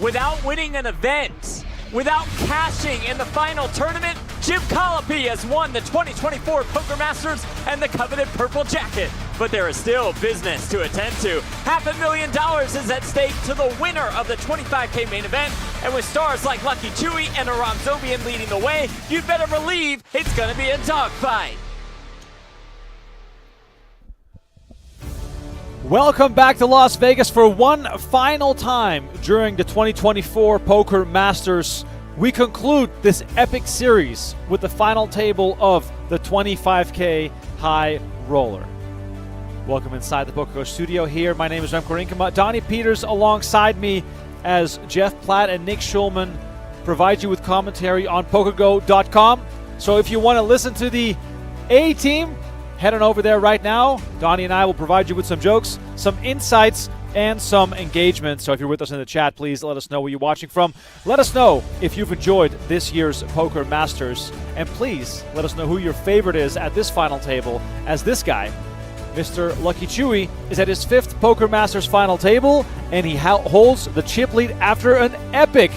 without winning an event, without cashing in the final tournament, Jim Collopy has won the 2024 Poker Masters and the coveted purple jacket. But there is still business to attend to. $500,000 is at stake to the winner of the 25K main event. And with stars like Lucky Chewy and Aram Zobian leading the way, you'd better believe it's going to be a dogfight. Welcome back to Las Vegas for one final time during the 2024 Poker Masters. We conclude this epic series with the final table of the 25K High Roller. Welcome inside the PokerGO studio here. My name is Remko Rinkema. Donnie Peters alongside me as Jeff Platt and Nick Schulman provide you with commentary on PokerGO.com. So if you want to listen to the A-team, head on over there right now. Donnie and I will provide you with some jokes, some insights, and some engagement. So if you're with us in the chat, please let us know where you're watching from. Let us know if you've enjoyed this year's Poker Masters. And please let us know who your favorite is at this final table, as this guy, Mr. Lucky Chewy, is at his 5th Poker Masters final table, and he holds the chip lead after an epic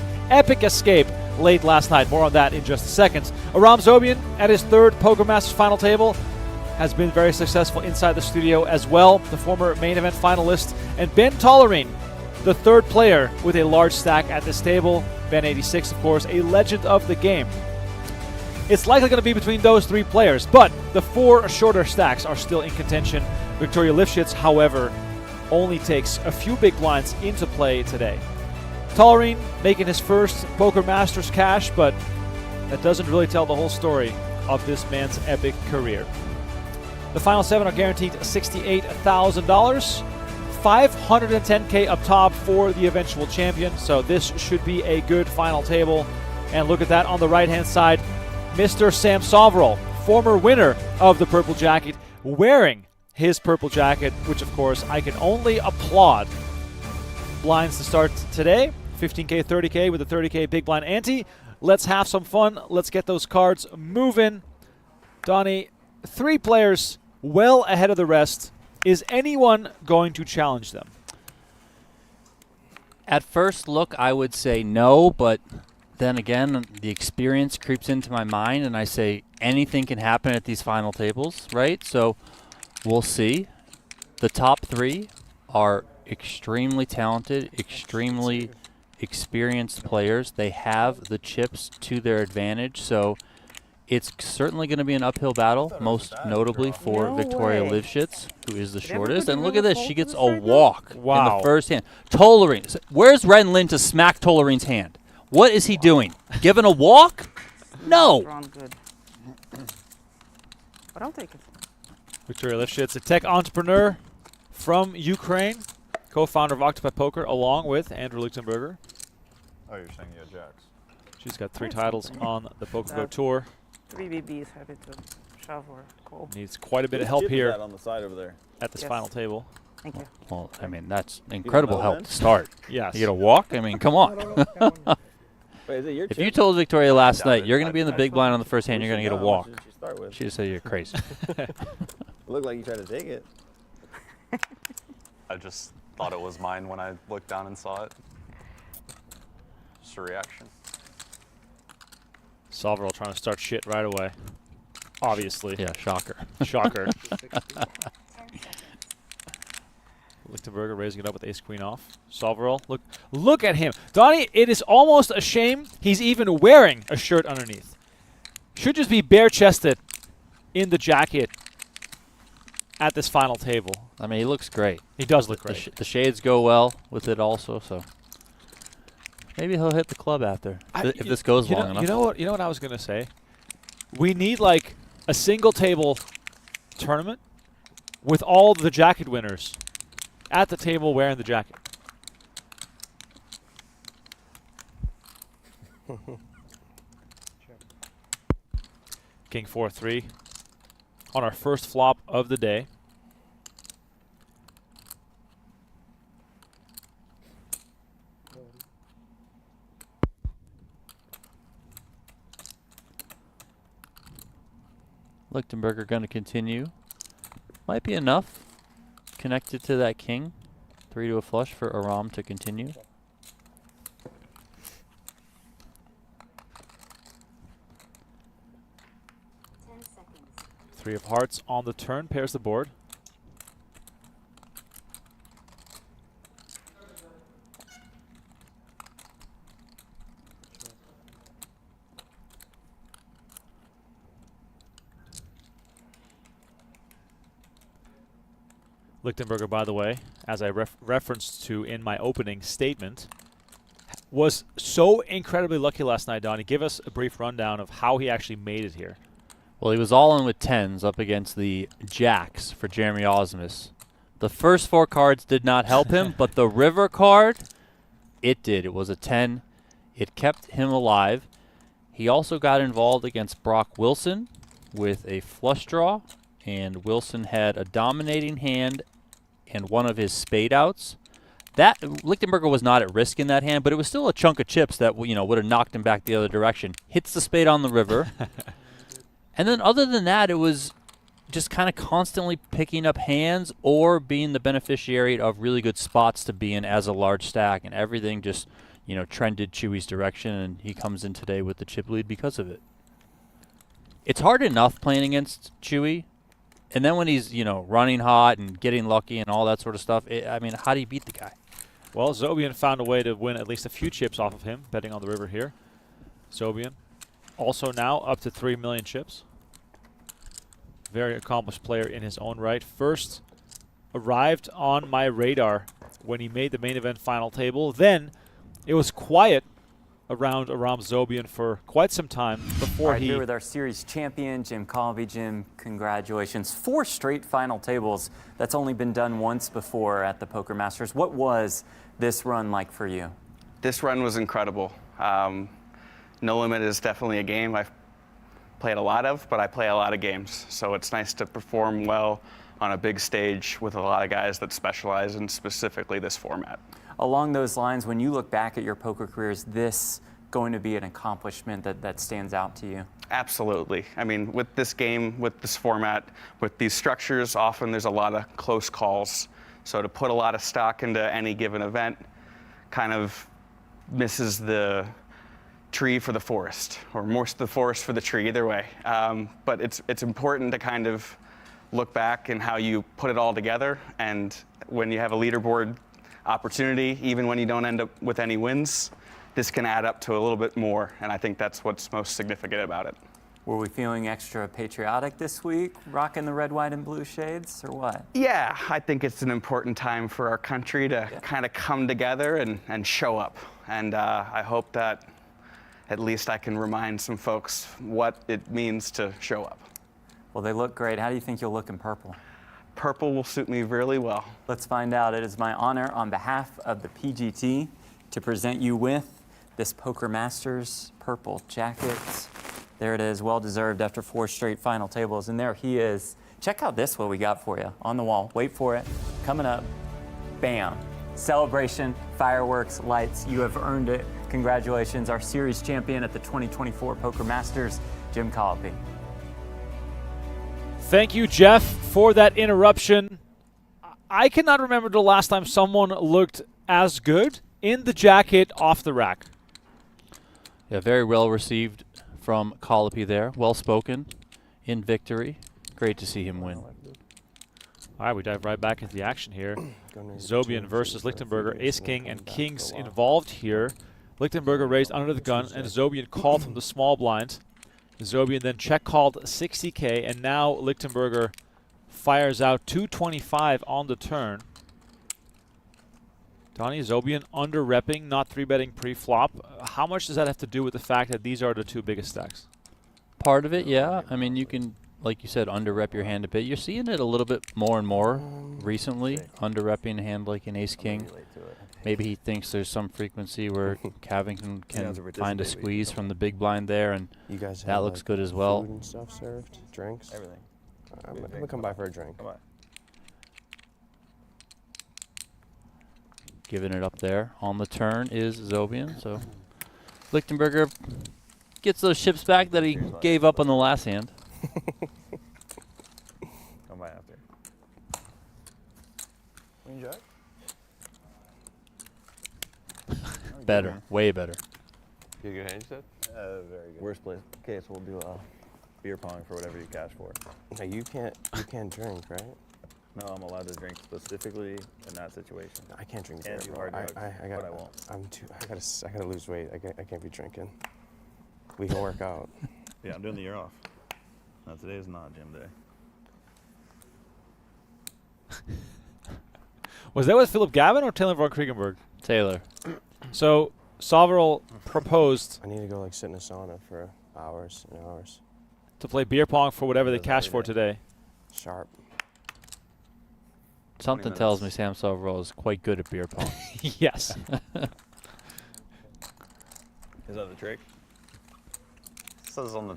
escape late last night. More on that in just a second. Aram Zobian at his 3rd Poker Masters final table has been very successful inside the studio as well, the former main event finalist. And Ben Tollerene, the 3rd player with a large stack at this table. Ben 86, of course, a legend of the game. It's likely going to be between those 3 players, but the 4 shorter stacks are still in contention. Victoria Livschitz, however, only takes a few big blinds into play today. Tollerene making his first Poker Masters cash, but that doesn't really tell the whole story of this man's epic career. The final 7 are guaranteed $68,000, $510K up top for the eventual champion. So this should be a good final table. And look at that on the right-hand side, Mr. Sam Soverel, former winner of the purple jacket, wearing his purple jacket, which of course I can only applaud. Blinds to start today, 15K, 30K with a 30K big blind ante. Let's have some fun. Let's get those cards moving. Donnie, 3 players well ahead of the rest. Is anyone going to challenge them? At first look, I would say no, but then again, the experience creeps into my mind, and I say anything can happen at these final tables, right? So we'll see. The top 3 are extremely talented, extremely experienced players. They have the chips to their advantage, so it's certainly going to be an uphill battle, most notably for Victoria Livschitz, who is the shortest. And look at this, she gets a walk in the first hand. Tollerene, where's Ren Lin to smack Tollerene's hand? What is he doing? Giving a walk? No. But I'll take it. Victoria Livschitz, a tech entrepreneur from Ukraine, co-founder of Octopi Poker, along with Andrew Lichtenberger. Oh, you're saying you had jacks. She's got 3 titles on the PokerGO Tour. 3 BBs, happy to shove or call. Needs quite a bit of help here on the side over there. at this final table. Thank you. Well, I mean, that's incredible help to start. Yes. You get a walk? I mean, come on. Wait, is it your If chip? you told Victoria last night you're going to be in the big blind on the first hand, you're going to get a walk, What did you start with? she'd just say you're crazy. It looked like you tried to take it. I just thought it was mine when I looked down and saw it. Just a reaction. Soverel trying to start shit right away. Obviously. Yeah, shocker. Shocker. Lichtenberger raising it up with ace-queen off. Soverel, look at him. Donnie, it is almost a shame he's even wearing a shirt underneath. Should just be bare-chested in the jacket at this final table. I mean, he looks great. He does look great. The shades go well with it also, so maybe he'll hit the club after if this goes long enough. You know what I was going to say? We need like a single table tournament with all the jacket winners at the table wearing the jacket. King 4-3 on our first flop of the day. Lichtenberger going to continue. Might be enough. Connected to that king. 3 to a flush for Aram to continue. 3 of hearts on the turn, pairs the board. Lichtenberger, by the way, as I referenced to in my opening statement, was so incredibly lucky last night, Donnie. Give us a brief rundown of how he actually made it here. Well, he was all in with 10s up against the jacks for Jeremy Osmus. The first 4 cards did not help him, but the river card, it did. It was a 10. It kept him alive. He also got involved against Brock Wilson with a flush draw, and Wilson had a dominating hand and one of his spade outs. That Lichtenberger was not at risk in that hand, but it was still a chunk of chips that would have knocked him back the other direction. Hits the spade on the river. And then other than that, it was just kind of constantly picking up hands or being the beneficiary of really good spots to be in as a large stack, and everything just, trended Chewy's direction, and he comes in today with the chip lead because of it. It's hard enough playing against Chewy, and then when he's, running hot and getting lucky and all that sort of stuff, how do you beat the guy? Well, Zobian found a way to win at least a few chips off of him, betting on the river here. Zobian also now up to 3 million chips. Very accomplished player in his own right. First arrived on my radar when he made the main event final table. Then it was quiet around Aram Zobian for quite some time before Right, here with our series champion, Jim Collopy. Jim, congratulations. 4 straight final tables. That's only been done once before at the Poker Masters. What was this run like for you? This run was incredible. No Limit is definitely a game I've played a lot of, but I play a lot of games. So it's nice to perform well on a big stage with a lot of guys that specialize in specifically this format. Along those lines, when you look back at your poker career, is this going to be an accomplishment that stands out to you? Absolutely. With this game, with this format, with these structures, often there's a lot of close calls. So to put a lot of stock into any given event kind of misses the tree for the forest, or more the forest for the tree, either way. But it's important to kind of look back and how you put it all together. And when you have a leaderboard opportunity, even when you don't end up with any wins, this can add up to a little bit more. And I think that's what's most significant about it. Were we feeling extra patriotic this week, rocking the red, white, and blue shades, or what? Yeah, I think it's an important time for our country to kind of come together and show up. And I hope that at least I can remind some folks what it means to show up. Well, they look great. How do you think you'll look in purple? Purple will suit me really well. Let's find out. It is my honor on behalf of the PGT to present you with this Poker Masters purple jacket. There it is, well-deserved after 4 straight final tables. And there he is. Check out this, what we got for you on the wall. Wait for it. Coming up. Bam. Celebration, fireworks, lights. You have earned it. Congratulations, our series champion at the 2024 Poker Masters, Jim Collopy. Thank you, Jeff, for that interruption. I cannot remember the last time someone looked as good in the jacket off the rack. Yeah, very well received from Collopy there. Well spoken in victory. Great to see him win. All right, we dive right back into the action here. Zobian versus Lichtenberger. Ace-King and Kings involved here. Lichtenberger raised under the gun, and Zobian called from the small blind. Zobian then check-called 60K, and now Lichtenberger fires out 225 on the turn. Donnie, Zobian under-repping, not 3-betting pre-flop. How much does that have to do with the fact that these are the 2 biggest stacks? Part of it, yeah. You can, like you said, under-rep your hand a bit. You're seeing it a little bit more and more recently, under-repping a hand like an Ace-King. Maybe he thinks there's some frequency where Khavin can find a squeeze from the big blind there, and that looks good as well. Food and stuff served, drinks, Everything. I'm gonna come by for a drink. Come on. Giving it up there on the turn is Zobian. So Lichtenberger gets those chips back that he gave up on the last hand. Come by after. Queen Jack? Better, way better. You good hand, you said? Very good. Worst place. Okay, so we'll do beer pong for whatever you cash for. No, you can't drink, right? No, I'm allowed to drink specifically in that situation. I can't drink And beer, do bro. hard drugs, I but I won't. I gotta lose weight. I can't be drinking. We can work out. Yeah, I'm doing the year off. No, today is not gym day. Was that with Filipp Khavin or Taylor von Kriegenbergh? Taylor. So Soverel proposed I need to go like sit in a sauna for hours and hours. to play beer pong for whatever they Does cashed for every today. Sharp. Something tells me Sam Soverel is quite good at beer pong. Yes. Is that the trick? It says on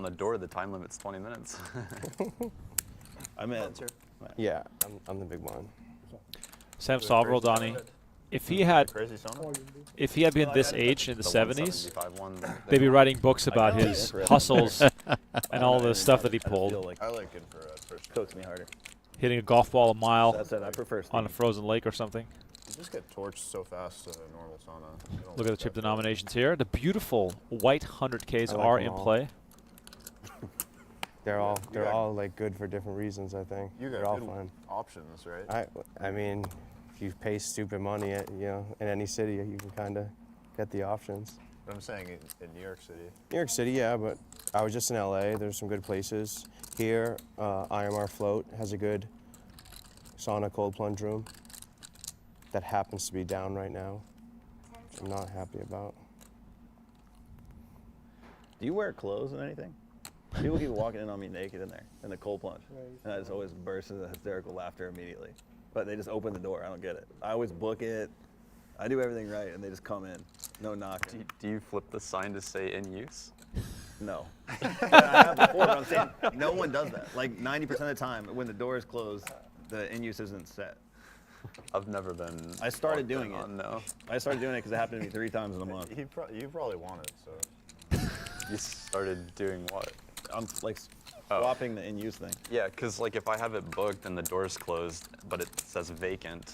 the door the time limit's 20 minutes. I meant. Yeah, I'm the big one. Sam Soverel, Donnie. If he had been this age in the 70s, 175 one. they'd be writing books about his hustles and all the stuff that he I feel pulled. like I like it for first. cooks me harder. Hitting a golf ball a mile That's it. I prefer on a steam. frozen lake or something. You just get torched so fast in a normal sauna. You don't Look at the like chip that. denominations here. The beautiful white 100Ks I like are them in all. play. They're all got- all like good for different reasons. I think You they're got all good fun. options, right? I mean, if you pay stupid money at in any city, you can kind of get the options. But I'm saying in New York City. New York City, yeah, but I was just in LA. There's some good places here. IMR Float has a good sauna cold plunge room that happens to be down right now. Which I'm not happy about. Do you wear clothes and anything? People keep walking in on me naked in there in the cold plunge, and I just always burst into hysterical laughter immediately. But they just open the door. I don't get it. I always book it. I do everything right, and they just come in. No knocking. Do you flip the sign to say in use? No. I have before, but I'm saying no one does that. Like 90% of the time, when the door is closed, the in use isn't set. I've never been. I started walked in doing it. on, no. I started doing it because it happened to me 3 times in a month. You probably want it, so. You started doing what? I'm like Oh. swapping the in use thing. Yeah, because like if I have it booked and the door's closed, but it says vacant,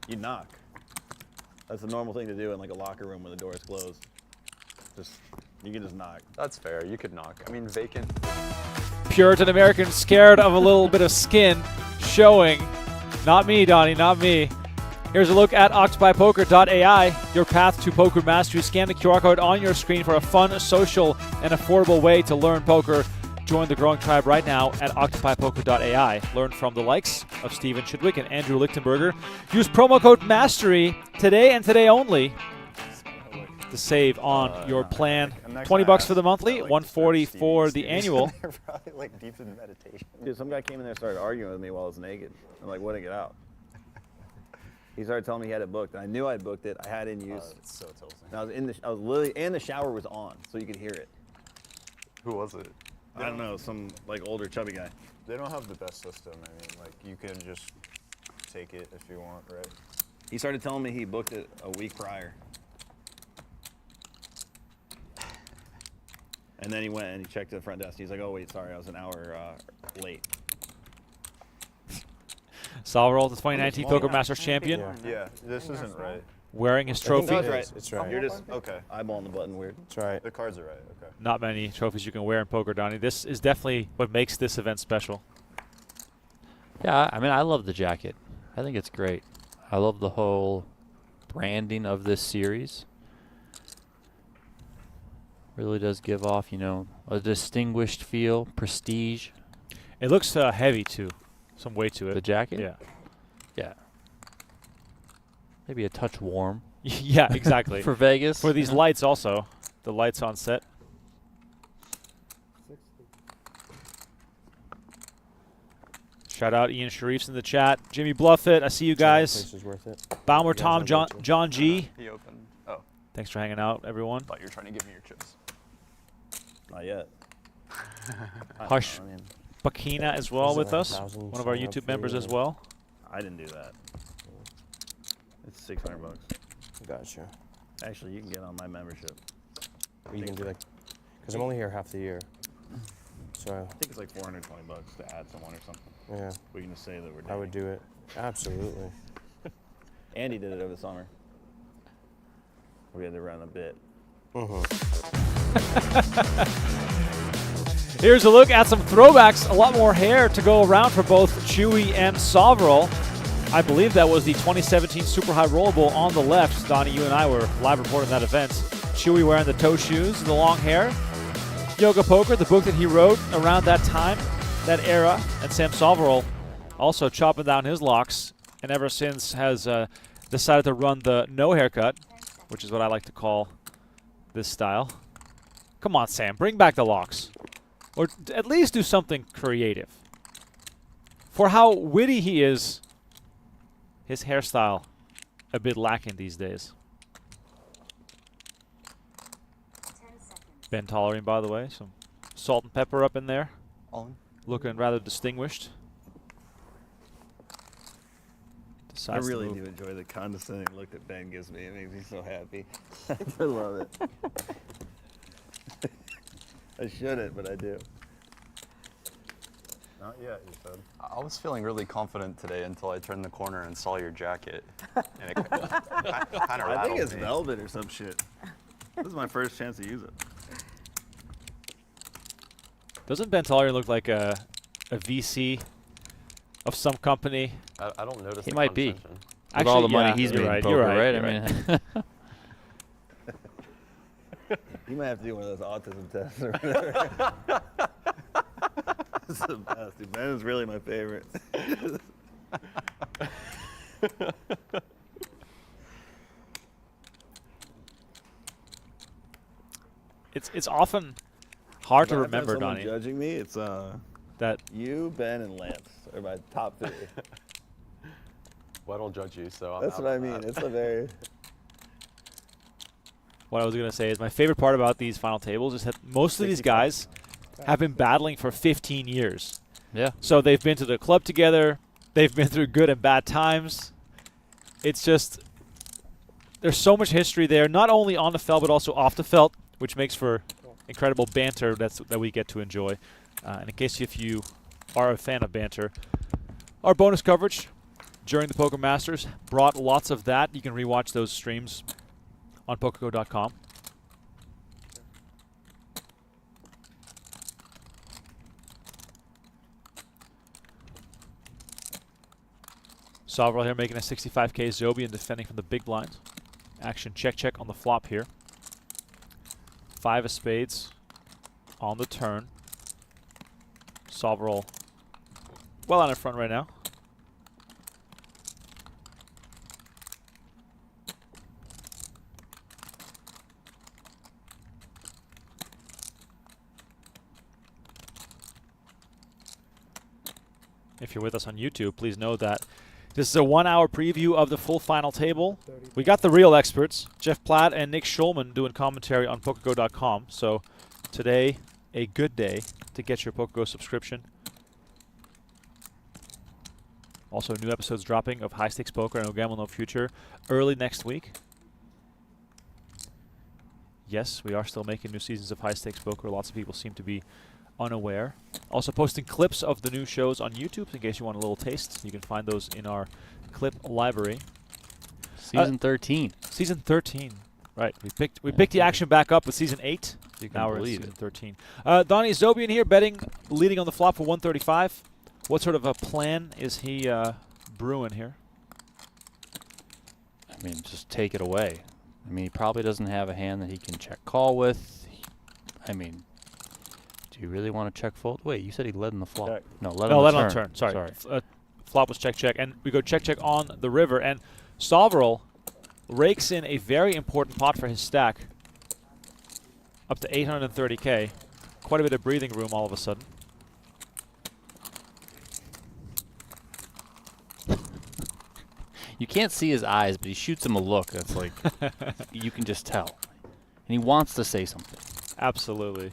You knock. That's the normal thing to do in like a locker room when the door is closed. You can just knock. that's fair. You could knock. I mean, vacant. Puritan American scared of a little bit of skin showing. Not me, Donnie, not me. Here's a look at OctopiPoker.ai, your path to poker mastery. Scan the QR code on your screen for a fun, social, and affordable way to learn poker. Join the growing tribe right now at OctopiPoker.ai. Learn from the likes of Steven Chidwick and Andrew Lichtenberger. Use promo code MASTERY today and today only to save on your plan. $20 for the monthly, $140 for the annual. They're probably like deep in meditation. Dude, some guy came in there and started arguing with me while I was naked. I'm like, wouldn't get out. He started telling me he had it booked. And I knew I'd booked it. I had it in use. It's so tilting. And I was literally, and the shower was on, so you could hear it. Who was it? I don't know, some like older chubby guy. They don't have the best system. I mean, like you can just take it if you want, right? He started telling me he booked it a week prior. And then he went and he checked the front desk. He's like, oh wait, sorry, I was an hour late. Soverel, the 2019 Poker Masters champion, Yeah, this isn't right. wearing his I think trophy. That's it right. is. It's right. You're just Okay, eyeballing the button weird. It's right. the cards are right. Okay. Not many trophies you can wear in poker, Donnie. This is definitely what makes this event special. Yeah, I mean, I love the jacket. I think it's great. I love the whole branding of this series. Really does give off, you know, a distinguished feel, prestige. It looks heavy too, some weight to The it. jacket? Yeah, Yeah. Maybe a touch warm yeah, exactly. for Vegas. For these lights also, the lights on set. Shout out Ian Sharif's in the chat. Jimmy Bluffett, I see you guys. Place is worth it. Baumer You guys Tom, have John, lunch? John G. He opened. Oh, Thanks for hanging out, everyone. thought you were trying to give me your chips. Not yet. I Hush. don't know, I mean, Bakina as well Is it with like us, 1,000 one of our sign up YouTube fee members or- as well. I didn't do that. It's $600. Gotcha. Actually, you can get on my membership. Or you can do like, because I'm only here half the year. So I think it's like $420 to add someone or something. yeah, We can just say that we're dating. I would do it. Absolutely. Andy did it over the summer. We had to run a bit. Mm-hmm. Here's a look at some throwbacks. A lot more hair to go around for both Chewy and Soverel. I believe that was the 2017 Super High Rollable on the left. Donnie, you and I were live reporting that event. Chewy wearing the toe shoes and the long hair. Yoga Poker, the book that he wrote around that time, that era. And Sam Soverel also chopping down his locks, and ever since has decided to run the no haircut, which is what I like to call this style. Come on, Sam, bring back the locks. Or at least do something creative. For how witty he is, his hairstyle a bit lacking these days. Ben Tollerene, by the way, some salt and pepper up in there. Looking rather distinguished. I really do enjoy the condescending look that Ben gives me. It makes me so happy. I love it. I shouldn't, but I do. Not yet, you said. I was feeling really confident today until I turned the corner and saw your jacket. And it kind of rattled I think it's me. velvet or some shit. This is my first chance to use it. Doesn't Ben Tollerene look like a VC of some company? I don't notice. He the might be. condescension. With all the yeah, money he's you're made in right, poker, you're right, right? you're I mean, You might have to do one of those autism tests or whatever. This is the best, dude. Ben is really my favorite. It's often hard to If I have remember, someone Donnie, judging me, it's that you, Ben, and Lance are my top 3. Well, I don't judge you, so I'm That's out what I on mean. that. It's a very what I was going to say is my favorite part about these final tables is that most of these guys have been battling for 15 years. yeah. So they've been to the club together. They've been through good and bad times. It's just, there's so much history there, not only on the felt, but also off the felt, which makes for incredible banter that we get to enjoy. And in case if you are a fan of banter, our bonus coverage during the Poker Masters brought lots of that. You can rewatch those streams on PokerGO.com. Soverel here making a 65K Zobian defending from the big blind. Action check on the flop here. 5 of spades on the turn. Soverel well out in front right now. If you're with us on YouTube, please know that this is a 1-hour preview of the full final table. We got the real experts, Jeff Platt and Nick Schulman, doing commentary on PokerGo.com. So today, a good day to get your PokerGo subscription. Also, new episodes dropping of High Stakes Poker and No Gamble No Future early next week. Yes, we are still making new seasons of High Stakes Poker. Lots of people seem to be unaware. Also posting clips of the new shows on YouTube in case you want a little taste. You can find those in our clip library. Season 13. Season 13. Right. We picked the action back up with season 8. You can Now we're in believe season it. 13. Donnie Zobian here betting, leading on the flop for 135. What sort of a plan is he brewing here? I mean, just take it away. I mean, he probably doesn't have a hand that he can check call with. I mean, do you really want to check fold? Wait, you said he led in the flop. Check. No, led No, on let the on turn. turn. Sorry. Flop was check. And we go check on the river. And Soverel rakes in a very important pot for his stack. Up to 830K. Quite a bit of breathing room all of a sudden. You can't see his eyes, but he shoots him a look that's like, you can just tell. And he wants to say something. Absolutely.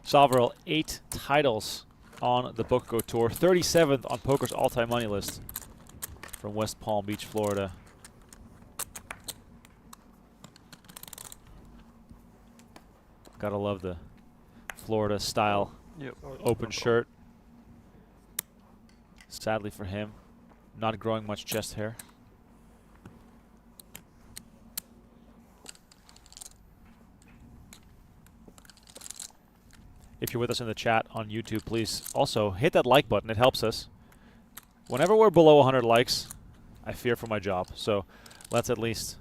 Soverel, 8 titles on the PokerGo Tour. 37th on Poker's all-time money list from West Palm Beach, Florida. Gotta love the Florida-style open shirt. Sadly for him, not growing much chest hair. If you're with us in the chat on YouTube, please also hit that like button. It helps us. Whenever we're below 100 likes, I fear for my job. So let's at least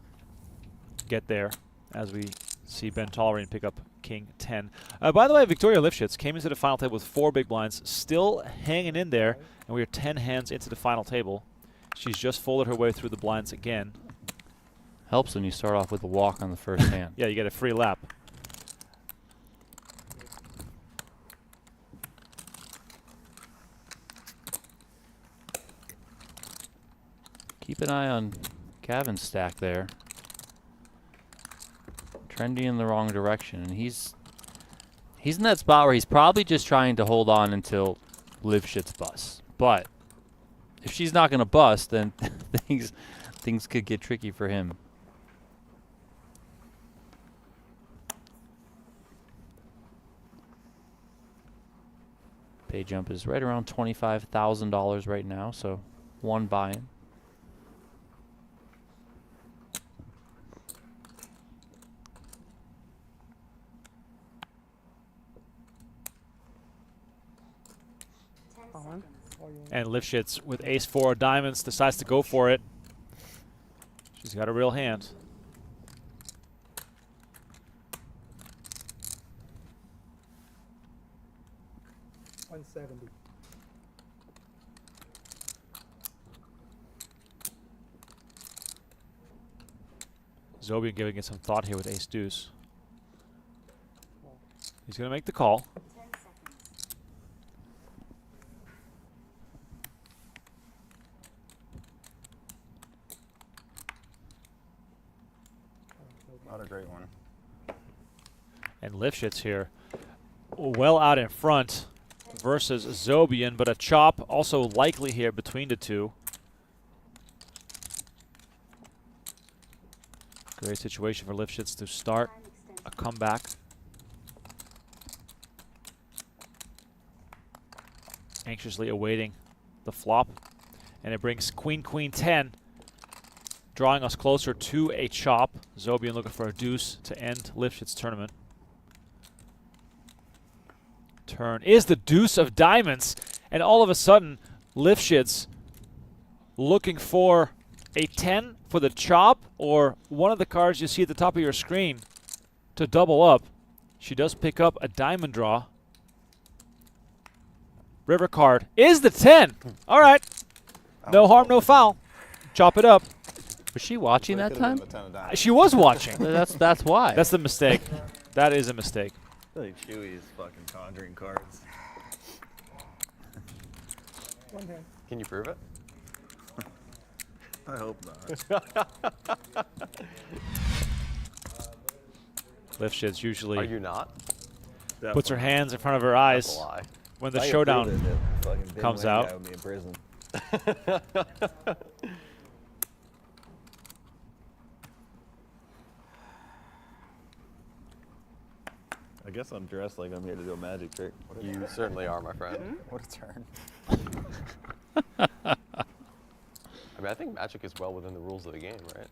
get there as we see Ben Tollerene pick up King 10. By the way, Victoria Livschitz came into the final table with 4 big blinds, still hanging in there, and we are 10 hands into the final table. She's just folded her way through the blinds again. Helps when you start off with a walk on the first hand. Yeah, you get a free lap. Keep an eye on Khavin's stack there. Trending in the wrong direction, and he's in that spot where he's probably just trying to hold on until Livshitz busts. But if she's not going to bust, then things could get tricky for him. Pay jump is right around $25,000 right now, so one buy-in. And Livshitz with ace-4 of diamonds decides to go for it. She's got a real hand. Zobian giving it some thought here with ace-deuce. He's going to make the call. Not a great one. And Livshitz here, well out in front versus Zobian, but a chop also likely here between the two. Great situation for Livshitz to start a comeback. Anxiously awaiting the flop, and it brings Queen, Queen 10, drawing us closer to a chop. Zobian looking for a deuce to end Livshitz's tournament. Turn is the deuce of diamonds, and all of a sudden, Livshitz looking for a 10 for the chop, or one of the cards you see at the top of your screen to double up. She does pick up a diamond draw. River card is the 10. All right. No harm, no foul. Chop it up. Was she watching that time? She was watching. That's why. That's the mistake. That is a mistake. I feel like Chewy's fucking conjuring cards. Can you prove it? I hope not. Livshitz usually Are you not? puts her hands in front of her eyes That's a lie. when the showdown comes out. Would be in prison. I guess I'm dressed like I'm here to do a magic trick. You certainly are, my friend. What a turn. I mean, I think magic is well within the rules of the game, right?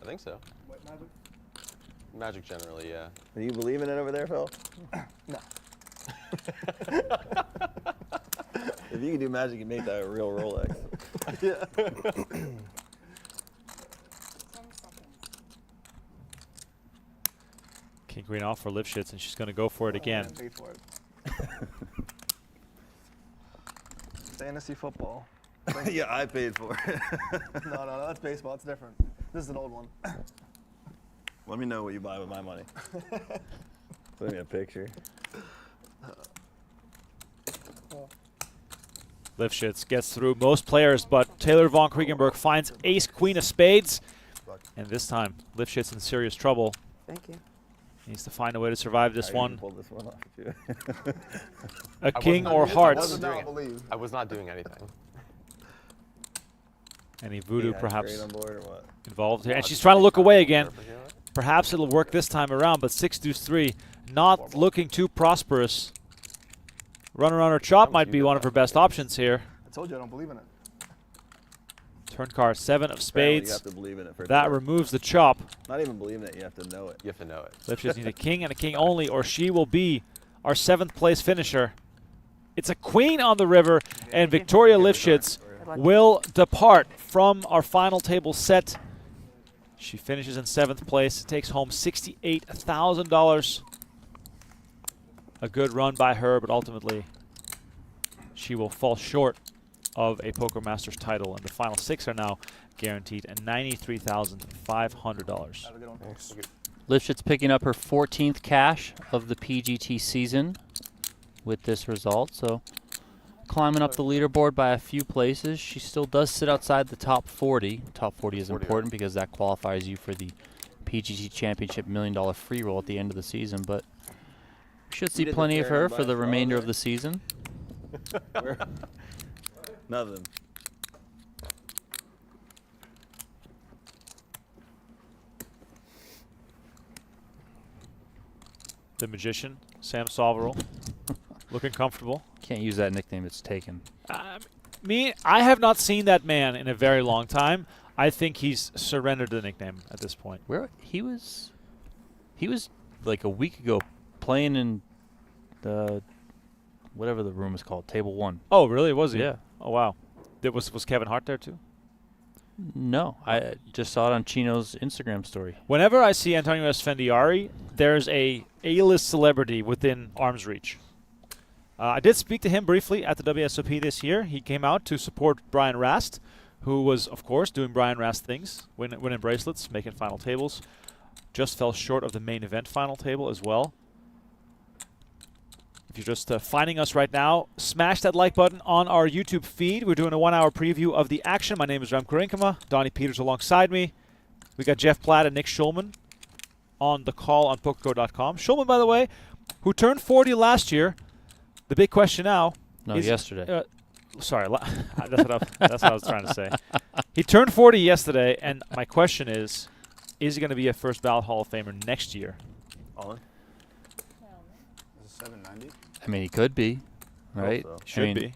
I think so. What, magic? Magic generally, yeah. Do you believe in it over there, Phil? No. If you can do magic, you can make that a real Rolex. Yeah. King Queen off for Livshitz, and she's going to go for it again. I paid for it. Fantasy football. Yeah, I paid for it. No, that's baseball. It's different. This is an old one. Let me know what you buy with my money. Send me a picture. Livshitz gets through most players, but Taylor von Kriegenbergh finds ace queen of spades. And this time, Livshitz in serious trouble. Thank you. Needs to find a way to survive this one. Pull this one off too. A king or hearts. I was not doing anything. Any voodoo Yeah, perhaps straight on board or what? involved here. And she's trying to look away again. Perhaps it'll work this time around, but 6-3, not looking too prosperous. Run around her chop might be one of her best options here. I told you I don't believe in it. Turn card 7 of Apparently spades. you have to believe in it for That removes the chop. Not even believe in it, you have to know it. You have to know it. Livshitz needs a king and a king only, or she will be our 7th place finisher. It's a queen on the river, and Victoria Livschitz will depart from our final table set. She finishes in 7th place, takes home $68,000. A good run by her, but ultimately she will fall short of a Poker Masters title, and the final 6 are now guaranteed at $93,500. Livshitz picking up her 14th cash of the PGT season with this result, so climbing up the leaderboard by a few places. She still does sit outside the top 40. Top 40 is important because that qualifies you for the PGT Championship $1 million free roll at the end of the season, but we should see plenty of her for the remainder of the season. Nothing. The magician, Sam Soverel, looking comfortable. Can't use that nickname, it's taken. I have not seen that man in a very long time. I think he's surrendered the nickname at this point. Where he was like a week ago playing in the whatever the room is called, table 1. Oh, really? Was he? Yeah. Oh, wow. Was Kevin Hart there too? No, I just saw it on Chino's Instagram story. Whenever I see Antonio Esfandiari, there's a A-list celebrity within arm's reach. I did speak to him briefly at the WSOP this year. He came out to support Brian Rast, who was, of course, doing Brian Rast things, winning bracelets, making final tables. Just fell short of the main event final table as well. If you're just finding us right now, smash that like button on our YouTube feed. We're doing a 1-hour preview of the action. My name is Remko Rinkema. Donnie Peters alongside me. We got Jeff Platt and Nick Schulman on the call on PokerGO.com. Schulman, by the way, who turned 40 last year. The big question now is... yesterday. Sorry, that's what I was trying to say. He turned 40 yesterday, and my question is he going to be a first ballot Hall of Famer next year? All in? Is it 790? I mean, he could be, right? So. Should be.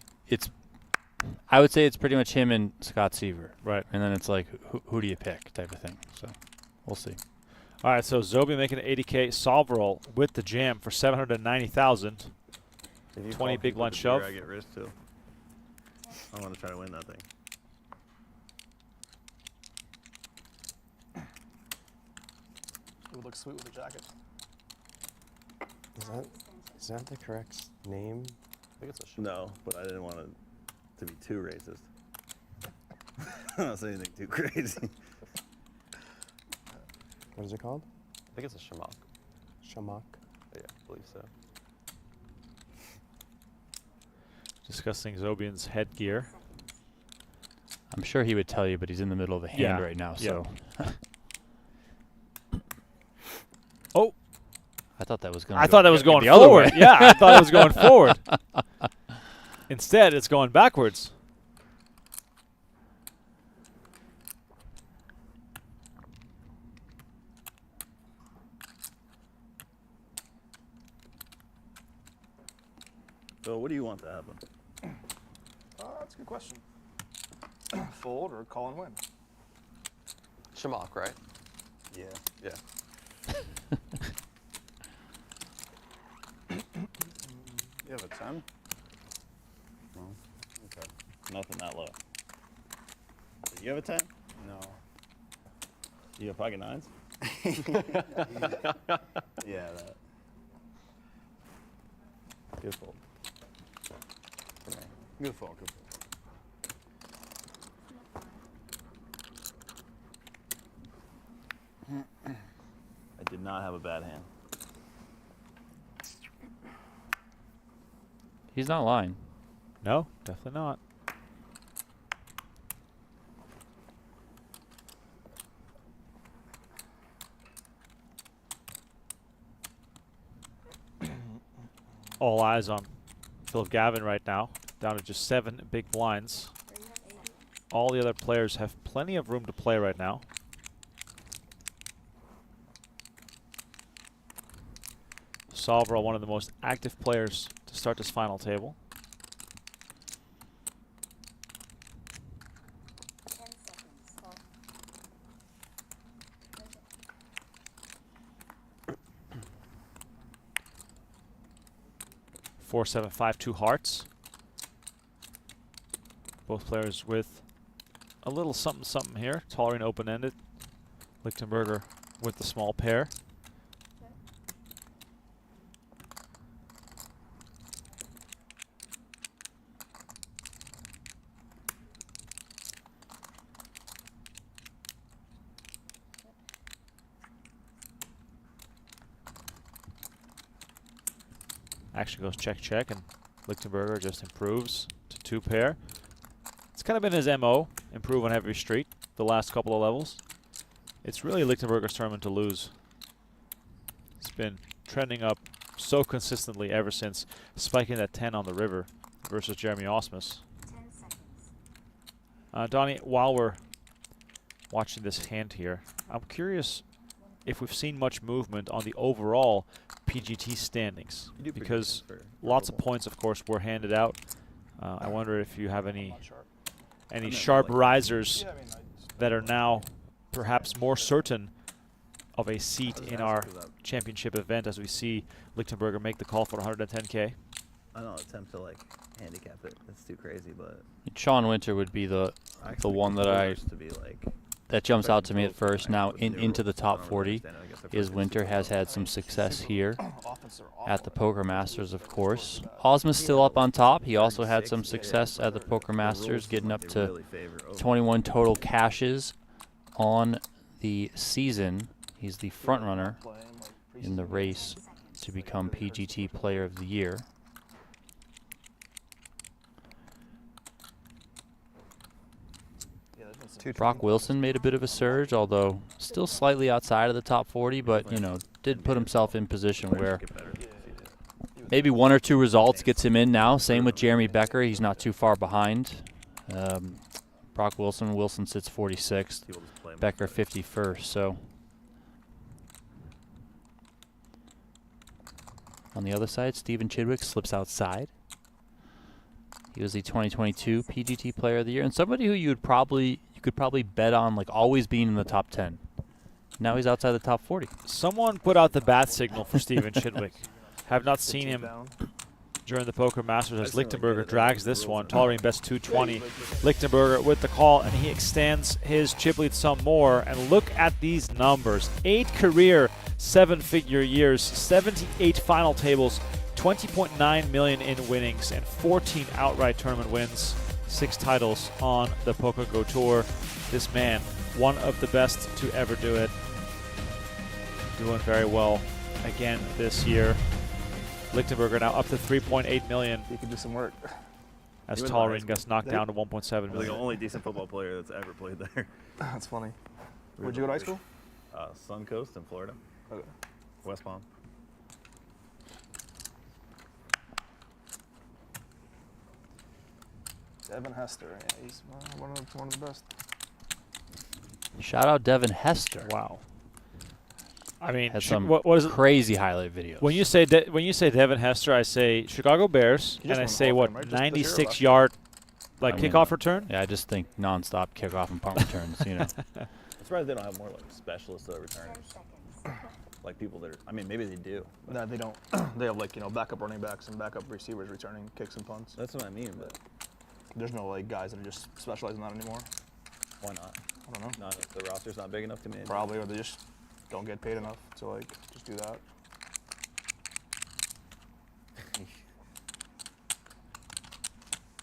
I would say it's pretty much him and Scott Seaver. Right. And then it's like, who do you pick type of thing. So we'll see. All right, so Zobian making an 80K. Soverel with the jam for $790,000. 20 big blind shove. I get risk too. I want to try to win that thing. It would look sweet with a jacket. Is that the correct name? I think it's a No, but I didn't want it to be too racist. I don't say anything too crazy. What is it called? I think it's a shamrock. Shamrock. Yeah, I believe so. Discussing Zobian's headgear. I'm sure he would tell you, but he's in the middle of a hand right now, so. Oh. I thought that was going. I thought that was going the other way. forward. Yeah, I thought it was going forward. Instead, it's going backwards. So what do you want to happen? That's a good question. Fold or call and win? Shamrock, right? Yeah. Yeah. You have a 10? No. Okay. Nothing that low. You have a 10? No. You have pocket 9s? Yeah, that. Good fold. Good fold, good fold. I did not have a bad hand. He's not lying. No, definitely not. All eyes on Filipp Khavin right now, down to just 7 big blinds. All the other players have plenty of room to play right now. Soverel, one of the most active players to start this final table. 4-7, 5-2 hearts. Both players with a little something something here. Tollerene open-ended. Lichtenberger with the small pair. Action goes check, check, and Lichtenberger just improves to 2 pair. It's kind of been his MO, improve on every street the last couple of levels. It's really Lichtenberger's tournament to lose. It's been trending up so consistently ever since spiking at 10 on the river versus Jeremy Osmus. Donnie, while we're watching this hand here, I'm curious if we've seen much movement on the overall PGT standings, because lots of points, of course, were handed out. I wonder if you have any sharp risers that are now perhaps more certain of a seat in our championship event, as we see Lichtenberger make the call for 110K. I don't attempt to like handicap it. It's too crazy, but Sean Winter would be the one that that jumps out to me at first. Now into the top 40 is Winter. Has had some success here at the Poker Masters, of course. Osmus still up on top. He also had some success at the Poker Masters, getting up to 21 total cashes on the season. He's the front runner in the race to become PGT Player of the Year. Brock Wilson made a bit of a surge, although still slightly outside of the top 40, but, you know, did put himself in position where maybe 1 or 2 results gets him in now. Same with Jeremy Becker. He's not too far behind. Brock Wilson sits 46th, Becker 51st. So on the other side, Stephen Chidwick slips outside. He was the 2022 PGT Player of the Year, and somebody who you could probably bet on like always being in the top 10. Now he's outside the top 40. Someone put out the bat signal for Stephen Chidwick. Have not seen him during the Poker Masters as Lichtenberger drags this one. Tollerene best 220. Lichtenberger with the call, and he extends his chip lead some more. And look at these numbers. 8 career 7-figure years, 78 final tables, 20.9 million in winnings, and 14 outright tournament wins. 6 titles on the PokerGO Tour. This man, one of the best to ever do it. Doing very well again this year. Lichtenberger now up to 3.8 million. He could do some work. As Tollerene gets knocked down to 1.7 million. Like the only decent football player that's ever played there. That's funny. Where'd you go to high school? Suncoast in Florida. Okay. West Palm. Devin Hester. Yeah, he's one of the best. Shout out Devin Hester. Wow. I mean, had some what is it? Crazy highlight videos. When you say Devin Hester, I say Chicago Bears, and I say what, 96-yard kickoff return? Yeah, I just think nonstop kickoff and punt returns. You know. I'm surprised they don't have more like specialists that return. Like people that are, I mean, maybe they do. No, they don't. They have like backup running backs and backup receivers returning kicks and punts. That's what I mean, but there's no like guys that are just specializing in that anymore. Why not? I don't know. Not if the roster's not big enough to me. Probably, or they just don't get paid enough to like just do that.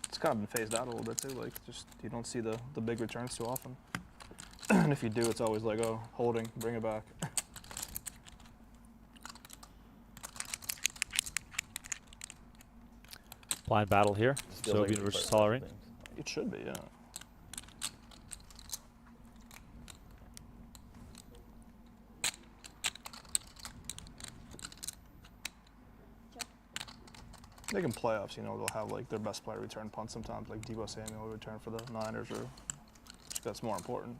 It's kind of been phased out a little bit too. Like just you don't see the big returns too often. And if you do, it's always like, oh, holding, bring it back. Blind battle here. Zobian versus Tollerene. It should be, yeah. I think in playoffs, they'll have like their best player return punt sometimes, like Deebo Samuel will return for the Niners, or that's more important.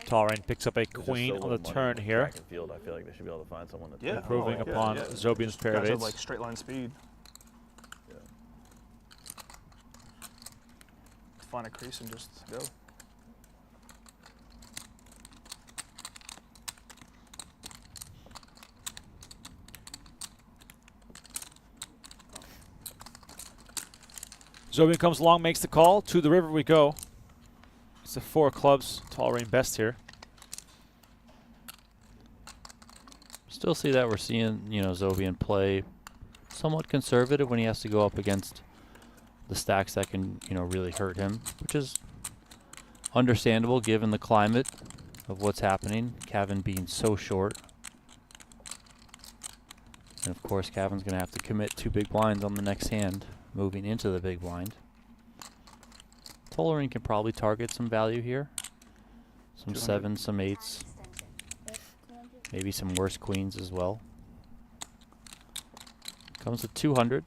Tollerene picks up a There's just queen so on the little money turn in here, track and field. I feel like they should be able to find someone that's Yeah. improving Oh, upon yeah. Zobian's pair of Guys have eights. like straight line speed. Yeah. Find a crease and just go. Zobian comes along, makes the call. To the river we go. It's a 4 clubs. Tollerene best here. Still see that we're seeing, Zobian play somewhat conservative when he has to go up against the stacks that can, really hurt him, which is understandable given the climate of what's happening. Khavin being so short. And of course, Khavin's going to have to commit 2 big blinds on the next hand, moving into the big blind. Tollerene can probably target some value here. Some 7s, some 8s. Maybe some worse queens as well. Comes to 200.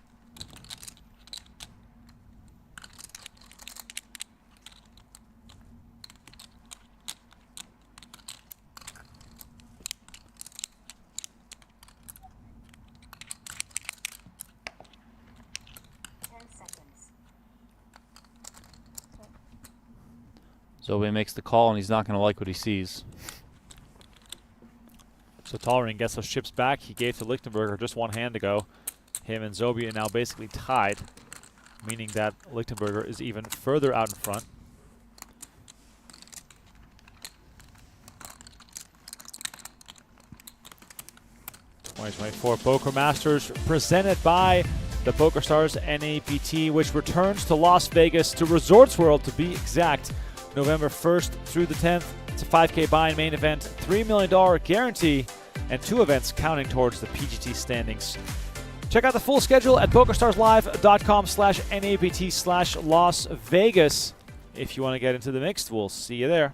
Zobian makes the call, and he's not going to like what he sees. So Tollerene gets those chips back. He gave to Lichtenberger just 1 hand to go. Him and Zobian now basically tied, meaning that Lichtenberger is even further out in front. '24 Poker Masters presented by the PokerStars NAPT, which returns to Las Vegas, to Resorts World to be exact, November 1st through the 10th. It's a 5K buy-in main event, $3 million guarantee, and 2 events counting towards the PGT standings. Check out the full schedule at pokerstarslive.com/NAPT/Las Vegas. If you want to get into the mix, we'll see you there.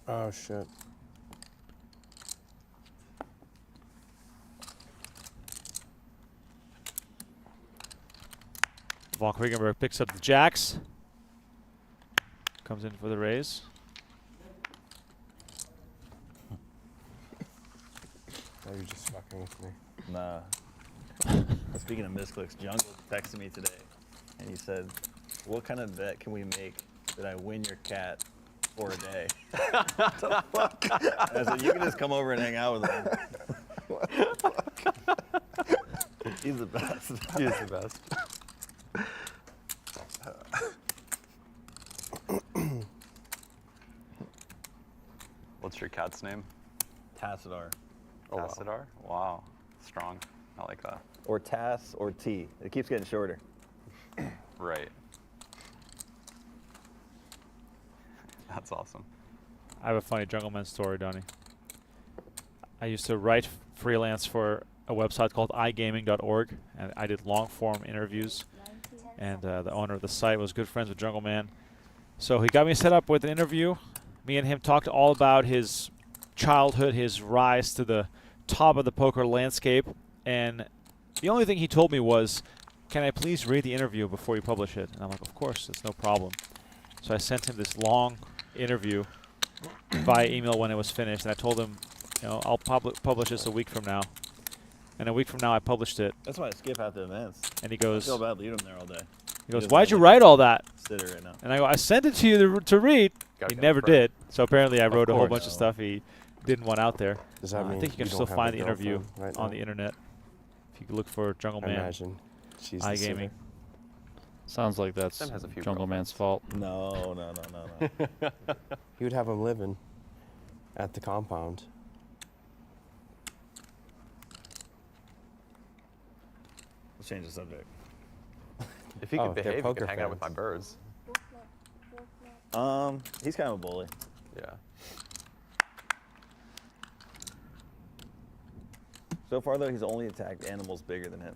Oh, shit. Kriegenbergh picks up the jacks. Comes in for the raise. Are you just fucking with me? Nah. Speaking of misclicks, Jungle texted me today, and he said, "What kind of bet can we make that I win your cat for a day?" What the fuck? I said, "You can just come over and hang out with him." He's the best. He's the best. What's your cat's name? Tassadar. Oh, wow. Tassadar? Wow. Strong. I like that. Or Tass or T. It keeps getting shorter. Right. That's awesome. I have a funny Jungleman story, Donnie. I used to write freelance for a website called igaming.org, and I did long-form interviews. And the owner of the site was good friends with Jungleman. So he got me set up with an interview. Me and him talked all about his childhood, his rise to the top of the poker landscape. And the only thing he told me was, "Can I please read the interview before you publish it?" And I'm like, "Of course, it's no problem." So I sent him this long interview via email when it was finished. And I told him, I'll publish this a week from now. And a week from now, I published it. That's why I skip out the events. And he goes, I feel bad leaving him there all day. He goes, "Why'd you write all that?" Sitter right now. And I go, "I sent it to you to read." Gotta He get never the prep. did. So apparently I wrote a whole course. bunch of stuff he didn't want out there. Does that I mean think you can don't still have find a the interview girlfriend right on now? the internet. If you look for I Jungleman imagine she's the iGaming. sitter. Sounds like that's Sam has a few Jungleman's fault. No. He would have him living at the compound. Let's change the subject. If he Oh, could they're behave, he poker could hang out with my fans. birds. He's kind of a bully. Yeah. So far, though, he's only attacked animals bigger than him.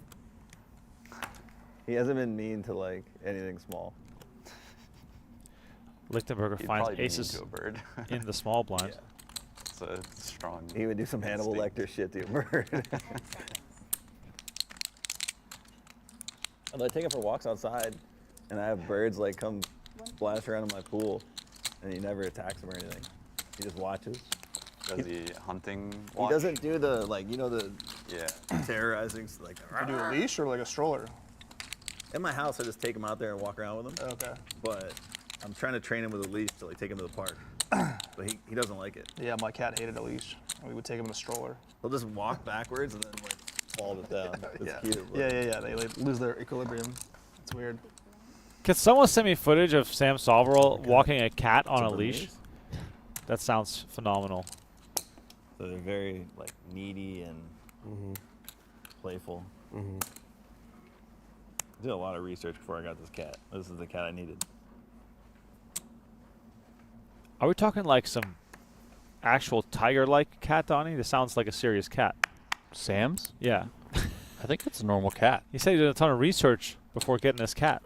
He hasn't been mean to, like, anything small. Lichtenberger He'd finds probably be mean aces to a bird. in the small blind. Yeah. It's a strong. He would do some Hannibal instinct. Lecter shit to a bird. And I take him for walks outside, and I have birds like come splash around in my pool, and he never attacks them or anything. He just watches. Does he hunting? He Watch? doesn't do the the Yeah. terrorizing like. You do a leash or like a stroller? In my house, I just take him out there and walk around with him. Okay. But I'm trying to train him with a leash to like take him to the park. But he doesn't like it. Yeah, my cat hated a leash. We would take him in a stroller. He'll just walk backwards and then like fall it down. It's Yeah. cute. but- Yeah. They like, lose their equilibrium. It's weird. Can someone send me footage of Sam Soverel walking a cat on a It's leash? That sounds phenomenal. So they're very like needy and playful. I did a lot of research before I got this cat. This is the cat I needed. Are we talking like some actual tiger-like cat, Donnie? This sounds like a serious cat. Sam's? Yeah. I think it's a normal cat. He said he did a ton of research before getting this cat.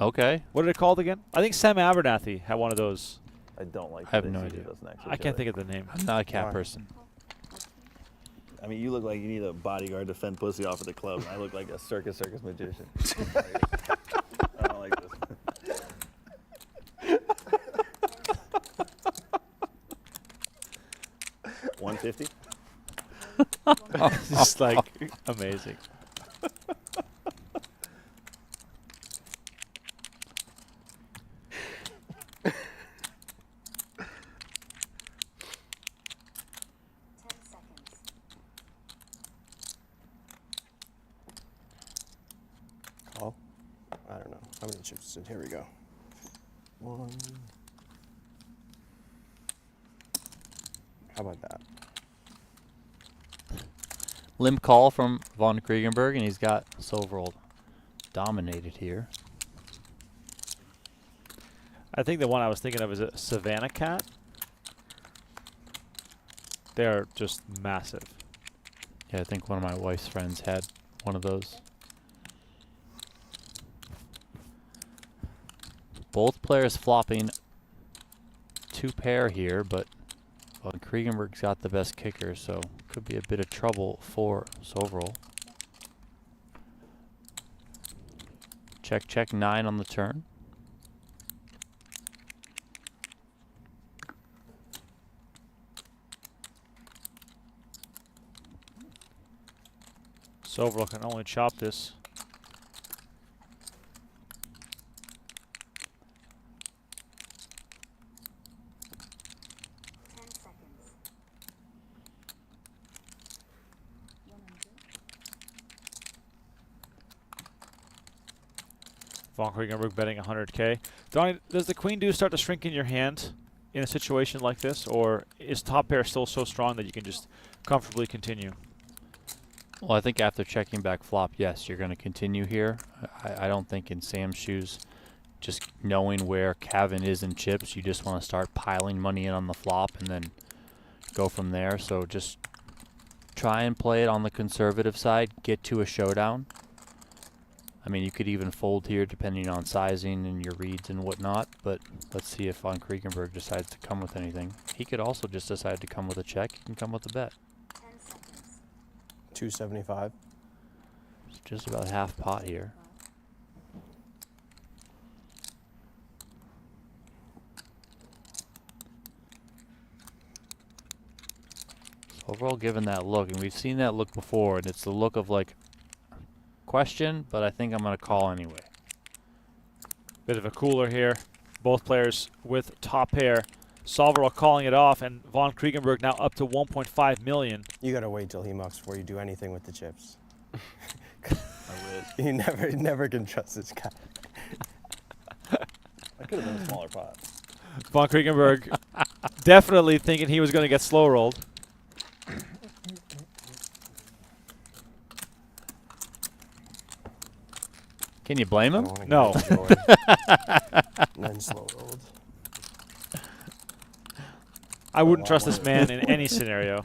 Okay. What are they called again? I think Sam Abernathy had one of those. I don't like. I have that no they idea. do those next to I each can't other. think of the name. I'm not a cat Why? person. I mean, you look like you need a bodyguard to fend pussy off at the club. And I look like a circus magician. I don't like this. $150. Just like amazing. Call? I don't know. How many chips is it? Here we go. 1. How about that? Limp call from von Kriegenbergh, and he's got Soverel dominated here. I think the one I was thinking of is a Savannah cat. They're just massive. Yeah, I think one of my wife's friends had one of those. Both players flopping 2 pair here, but von Kriegenbergh's got the best kicker, so could be a bit of trouble for Soverel. Check, check, 9 on the turn. Soverel can only chop this. Von Kriegenbergh betting 100K. Donnie, does the queen deuce start to shrink in your hand in a situation like this, or is top pair still so strong that you can just comfortably continue? Well, I think after checking back flop, yes, you're going to continue here. I don't think in Sam's shoes, just knowing where Khavin is in chips, you just want to start piling money in on the flop and then go from there. So just try and play it on the conservative side, get to a showdown. I mean, you could even fold here depending on sizing and your reads and whatnot, but let's see if von Kriegenbergh decides to come with anything. He could also just decide to come with a check. He can come with a bet. 275. It's just about half pot here. So overall, given that look, and we've seen that look before, and it's the look of like question, but I think I'm going to call anyway. Bit of a cooler here. Both players with top pair. Soverel calling it off, and von Kriegenbergh now up to 1.5 million. You gotta wait till he mucks before you do anything with the chips. I wish. You never can trust this guy. I could have been a smaller pot. Von Kriegenbergh definitely thinking he was going to get slow rolled. Can you blame him? No. Then slow rolled. I wouldn't trust this man in any scenario.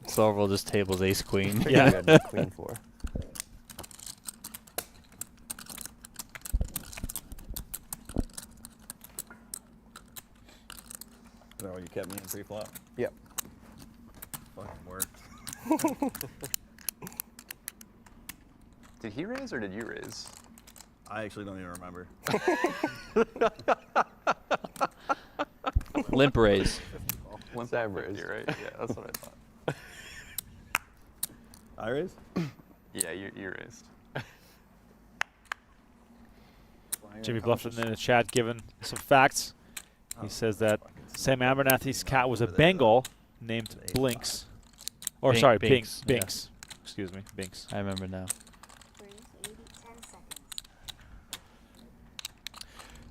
Soverel just tables ace queen. Yeah. Queen 4. No, you kept me in pre-flop. Yep. Fucking worked. Did he raise or did you raise? I actually don't even remember. Limp raise. Limp raise, right? Yeah, that's what I thought. I raised? Yeah, you raised. Jimmy Bluffton in the chat giving some facts. He says that Sam Abernathy's cat was a Bengal named Blinks. Or sorry, Binks. Binks. Excuse me, Binks. I remember now.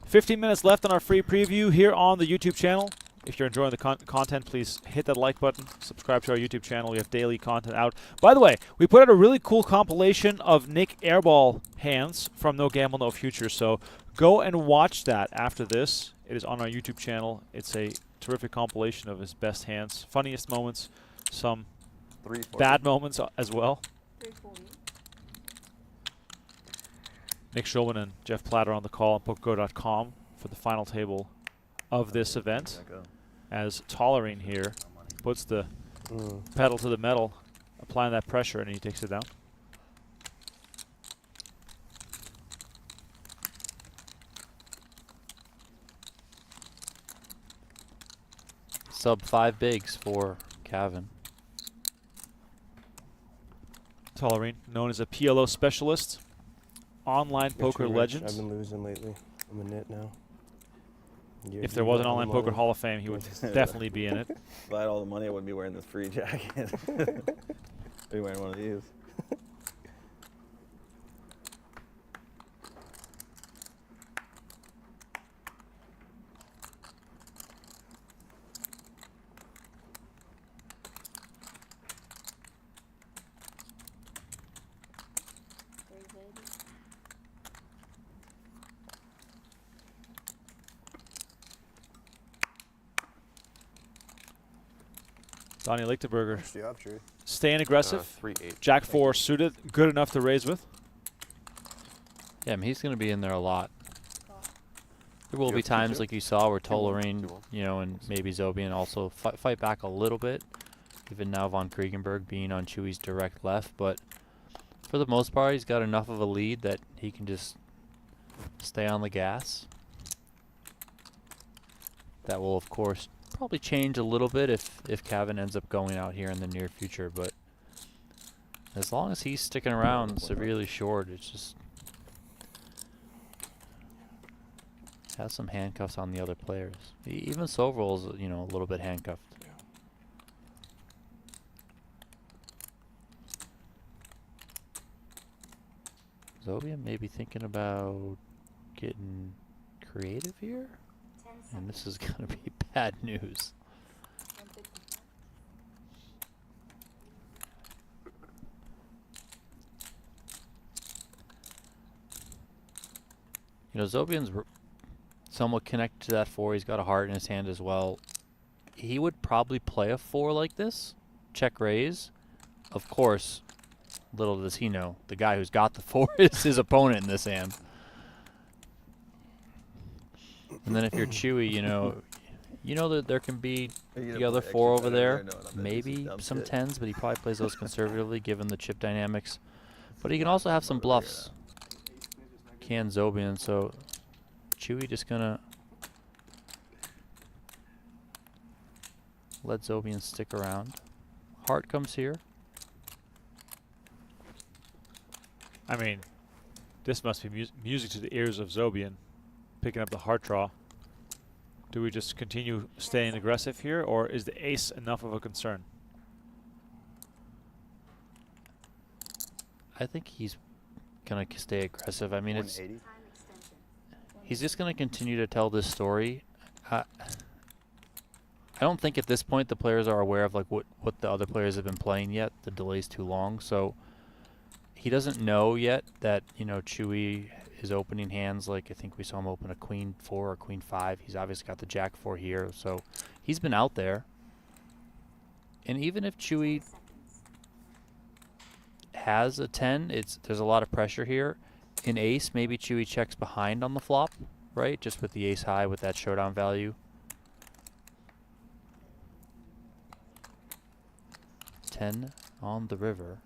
15 minutes left on our free preview here on the YouTube channel. If you're enjoying the content, please hit that like button. Subscribe to our YouTube channel. We have daily content out. By the way, we put out a really cool compilation of Nick Airball hands from No Gamble, No Future. So go and watch that after this. It is on our YouTube channel. It's a terrific compilation of his best hands, funniest moments, some bad moments as well. Nick Schulman and Jeff Platter on the call on PokerGO.com for the final table of this event. As Tollerene here puts the pedal to the metal, applying that pressure, and he takes it down. Sub 5 bigs for Khavin. Tollerene, known as a PLO specialist, online poker legend. I've been losing lately. I'm a nit now. If there was an Online Poker Hall of Fame, he would definitely be in it. If I had all the money, I wouldn't be wearing this free jacket. I'd be wearing one of these. Donnie Lichtenberger What's the up, Drew? staying aggressive. 3-8. Jack 4 suited, good enough to raise with. Yeah, I mean, he's going to be in there a lot. There will You be have two, times too? like you saw where 2-1, Tollerene, 2-1. you know, and maybe Zobian also fight back a little bit. Even now von Kriegenbergh being on Chewy's direct left. But for the most part, he's got enough of a lead that he can just stay on the gas. That will, of course, probably change a little bit if Khavin ends up going out here in the near future. But as long as he's sticking around severely short, it's just has some handcuffs on the other players. Even Soverel's, you know, a little bit handcuffed. Zobian maybe thinking about getting creative here, and this is gonna be bad news. You know, Zobian's somewhat connected to that 4. He's got a heart in his hand as well. He would probably play a 4 like this, check raise. Of course, little does he know, the guy who's got the 4 is his opponent in this hand. And then if you're Chewy, you know that there can be the other 4 over there, maybe some 10s, but he probably plays those conservatively given the chip dynamics. But he can also have some bluffs. Can Zobian, so Chewy just gonna let Zobian stick around. Heart comes here. I mean, this must be music to the ears of Zobian, picking up the heart draw. Do we just continue staying aggressive here, or is the ace enough of a concern? I think he's gonna stay aggressive. I mean, he's just gonna continue to tell this story. I don't think at this point the players are aware of like what the other players have been playing yet. The delay's too long, so he doesn't know yet that, you know, Chewy is opening hands. Like I think we saw him open a queen 4 or queen 5. He's obviously got the jack 4 here, so he's been out there. And even if Chewy has a 10, there's a lot of pressure here. In ace, maybe Chewy checks behind on the flop, right? Just with the ace high with that showdown value. 10 on the river.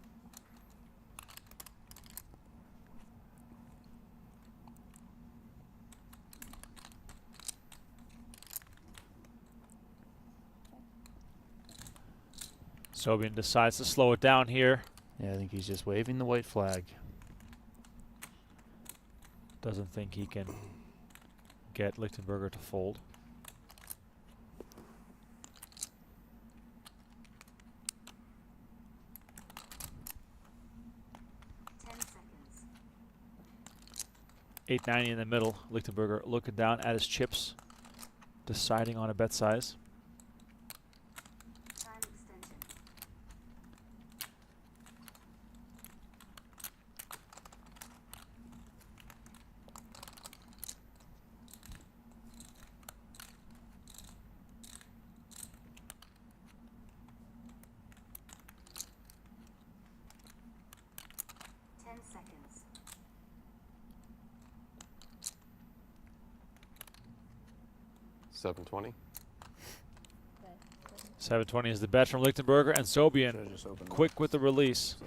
Zobian decides to slow it down here. Yeah, I think he's just waving the white flag. Doesn't think he can get Lichtenberger to fold. $8.90 in the middle. Lichtenberger looking down at his chips, deciding on a bet size. $7.20. $7.20 is the bet from Lichtenberger, and Zobian quick with the release.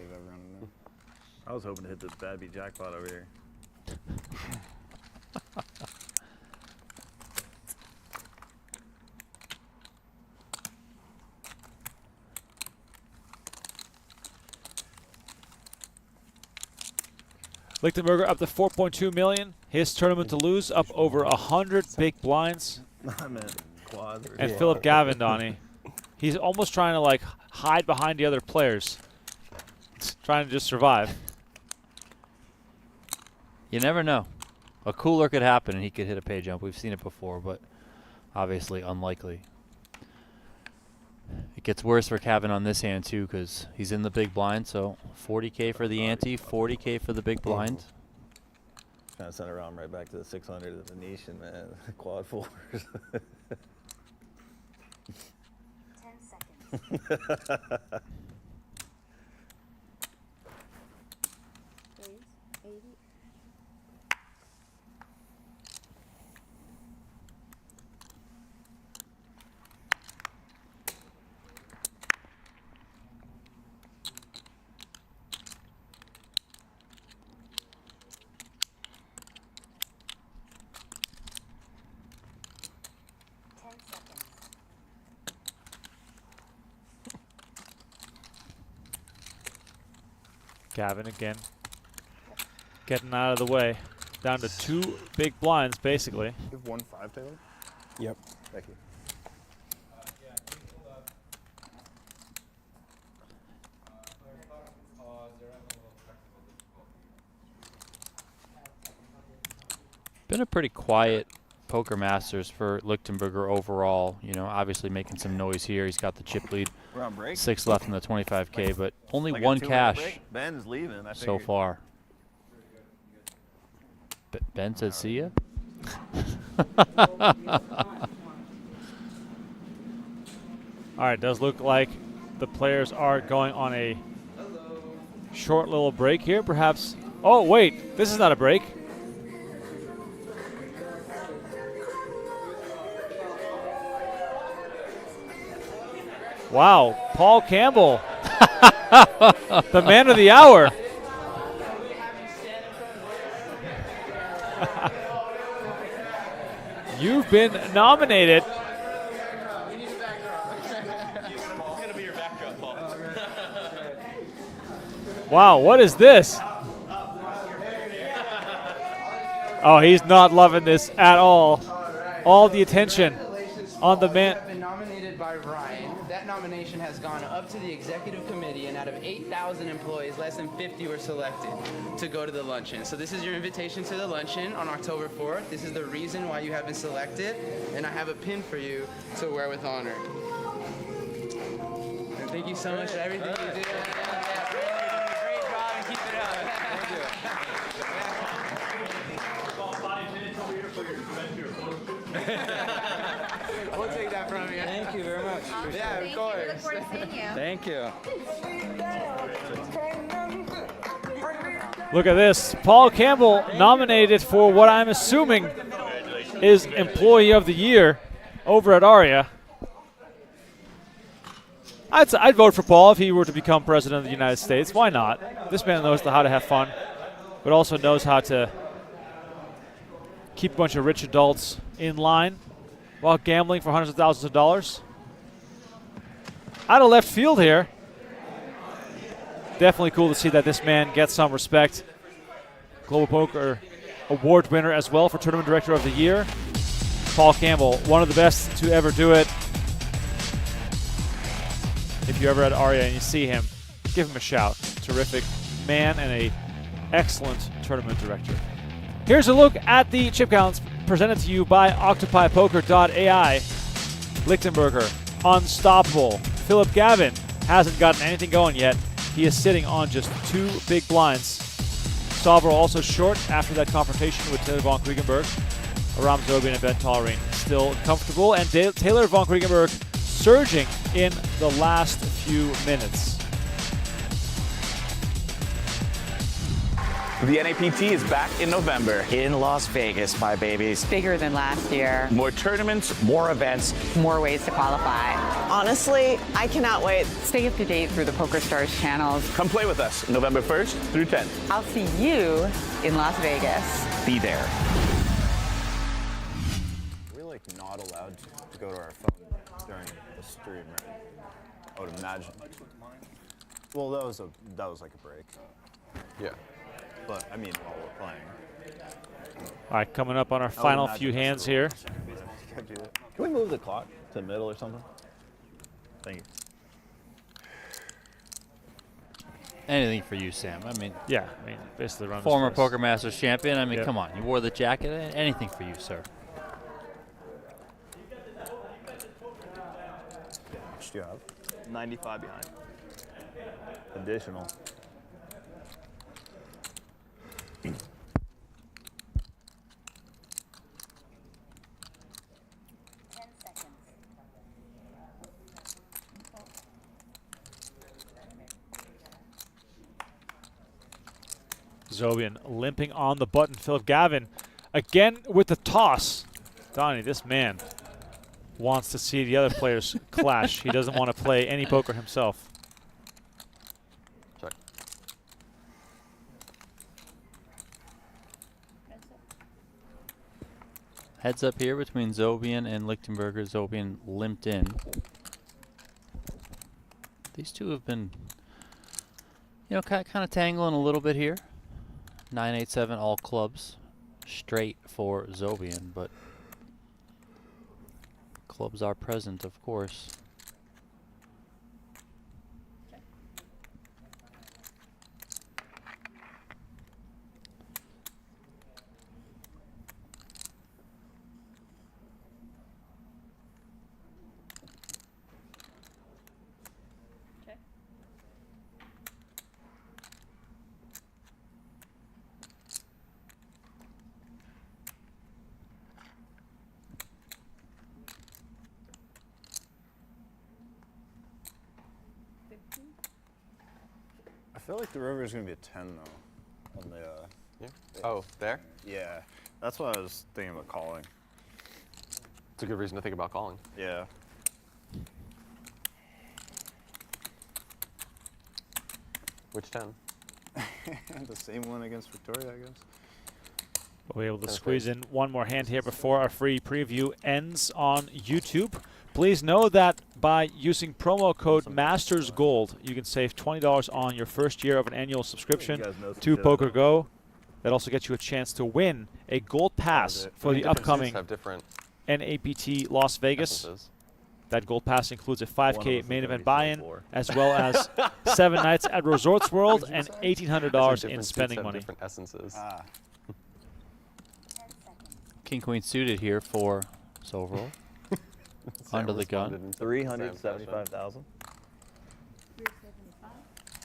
I was hoping to hit the bad beat jackpot over here. Lichtenberger up to 4.2 million. His tournament to lose up over 100 big blinds. I meant quads. And Filipp Khavin, Donnie. He's almost trying to like hide behind the other players. Trying to just survive. You never know. A cooler could happen and he could hit a pay jump. We've seen it before, but obviously unlikely. It gets worse for Khavin on this hand too because he's in the big blind, so 40K for the ante, 40K for the big blind. Trying to send around right back to the 600 of the Venetian, man. Quad fours. 10 seconds. Khavin again. Getting out of the way. Down to 2 big blinds, basically. You have 1-5, Taylor? Yep. Thank you. Been a pretty quiet Poker Masters for Lichtenberger overall. You know, obviously making some noise here. He's got the chip lead. 6 left in the 25K, but only Like 1 a 2-minute cash break? Ben's leaving. I so figured. far. Ben said, "See ya." All right, does look like the players are going on a short little break here, perhaps. Oh, wait, this is not a break. Wow, Paul Campbell, the man of the hour. You've been nominated. Wow, what is this? Oh, he's not loving this at all. All the attention on the man. Been nominated by Ryan. That nomination has gone up to the executive committee, and out of 8,000 employees, less than 50 were selected to go to the luncheon. So this is your invitation to the luncheon on October 4th. This is the reason why you have been selected, and I have a pin for you to wear with honor. And thank you so much for everything you did. Great job, and keep it up. Thank you. We'll take that from you. Thank you very much. Yeah, of course. We look forward to seeing you. Thank you. Look at this. Paul Campbell nominated for what I'm assuming is Employee of the Year over at Aria. I'd vote for Paul if he were to become president of the United States. Why not? This man knows how to have fun, but also knows how to keep a bunch of rich adults in line while gambling for hundreds of thousands of dollars. Out of left field here. Definitely cool to see that this man gets some respect. Global Poker Award winner as well for Tournament Director of the Year. Paul Campbell, one of the best to ever do it. If you're ever at Aria and you see him, give him a shout. Terrific man and a excellent tournament director. Here's a look at the chip counts presented to you by OctopiPoker.ai. Lichtenberger, unstoppable. Filipp Khavin hasn't gotten anything going yet. He is sitting on just 2 big blinds. Soverel also short after that confrontation with Taylor von Kriegenbergh. Aram Zobian and Tollerene still comfortable. And Taylor von Kriegenbergh surging in the last few minutes. The NAPT is back in November. In Las Vegas, my babies. Bigger than last year. More tournaments, More events. More ways to qualify. Honestly, I cannot wait. Stay up to date through the PokerStars channels. come play with us November 1st through 10th. I'll see you in Las Vegas. Be there. We're like not allowed to go to our phone during the stream, right? I would imagine. Well, that was like a break. Yeah. But I mean, while we're playing. All right, coming up on our final few hands here. Can we move the clock to the middle or something? Thank you. Anything for you, Sam. I mean, yeah, I mean, basically run former this place. Poker Masters champion. I mean, Yeah. come on. You wore the jacket. Anything for you, sir. How much do you have? 95 behind. Additional. Zobian limping on the button. Filipp Khavin again with the toss. Donnie, this man wants to see the other players clash. He doesn't want to play any poker himself. Check. Heads up here between Zobian and Lichtenberger. Zobian limped in. These two have been, you know, kind of tangling a little bit here. 9-8-7 all clubs straight for Zobian, but clubs are present, of course. I feel like the river is going to be a 10 though. On the. Yeah. Oh, there? Yeah. That's what I was thinking about calling. It's a good reason to think about calling. Yeah. Which 10? The same one against Victoria, I guess. We'll be able to squeeze in one more hand here before our free preview ends on YouTube. Please know that by using promo code MastersGold, you can save $20 on your first year of an annual subscription to PokerGO. That also gets you a chance to win a gold pass for the upcoming NAPT Las Vegas. Essences. That gold pass includes a 5K main event buy-in, as well as 7 nights at Resorts World and $1,800 in spending money. Different essences. King Queen suited here for Soverel. Under the gun. 375,000.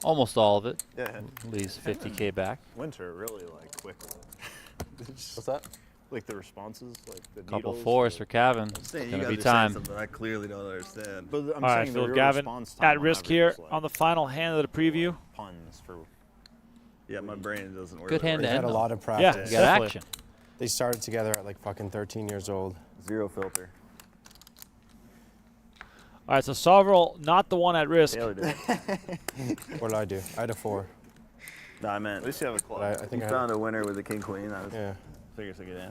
Almost all of it. Yeah. Leaves 50K back. Winter really like quickly. What's that? Like the responses, like the Couple needles, fours for Khavin. It's You gonna guys be are saying time. something I clearly don't understand. But I'm All right, saying Filipp the Khavin response time at on risk average here is like on the final hand of the preview. puns for. Yeah, my brain doesn't work. Good hand They to had end a on. lot of Yeah, practice. You got definitely. action. They started together at like fucking 13 years old. Zero filter. All right, so Soverel not the one at risk. Taylor did. What did I do? I had a 4. No, I meant. At least you have a club. I think You I found a winner with the king queen. I was Yeah. figures to get in.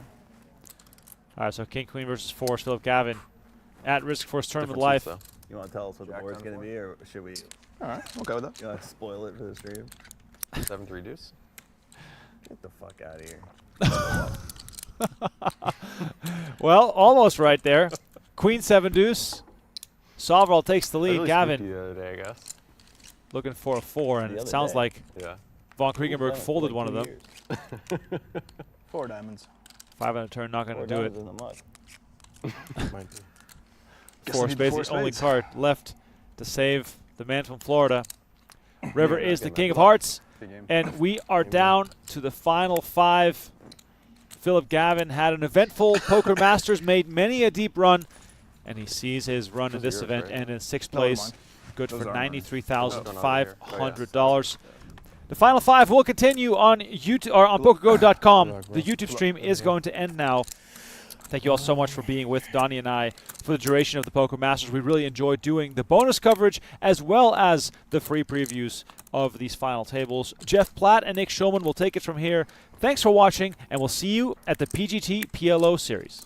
All right, so king queen versus 4, Filipp Khavin. At risk for his tournament Differences, life. though. You want to tell us what the Jack board's on going to be, or should we? All right, okay with that. You want to spoil it for the stream? 7-3 deuce. Get the fuck out of here. Well, almost right there. Queen 7 deuce. Soverel takes the I lead. really Khavin spooked you the other day, I guess. looking for a 4, and The it other sounds day. like Yeah. Von Kriegenbergh Playing for folded like one of 2 them. years. 4 diamonds. 5 on a turn, not going Four to do it. diamonds in the mud. Might be. Guess 4 I need spades, four the only spades. card left to save the man from Florida. River Yeah, is the getting king that of block. hearts, Big game. and we are down to the final 5. Filipp Khavin had an eventful Poker Masters, made many a deep run, and he sees his run in Those are this yours, event right? and in 6th No, they're place. mine. Good Those for are mine. $93,500. The final 5 will continue on YouTube or on PokerGO.com. The YouTube stream is going to end now. Thank you all so much for being with Donnie and I for the duration of the Poker Masters. We really enjoyed doing the bonus coverage as well as the free previews of these final tables. Jeff Platt and Nick Schulman will take it from here. Thanks for watching, and we'll see you at the PGT PLO Series.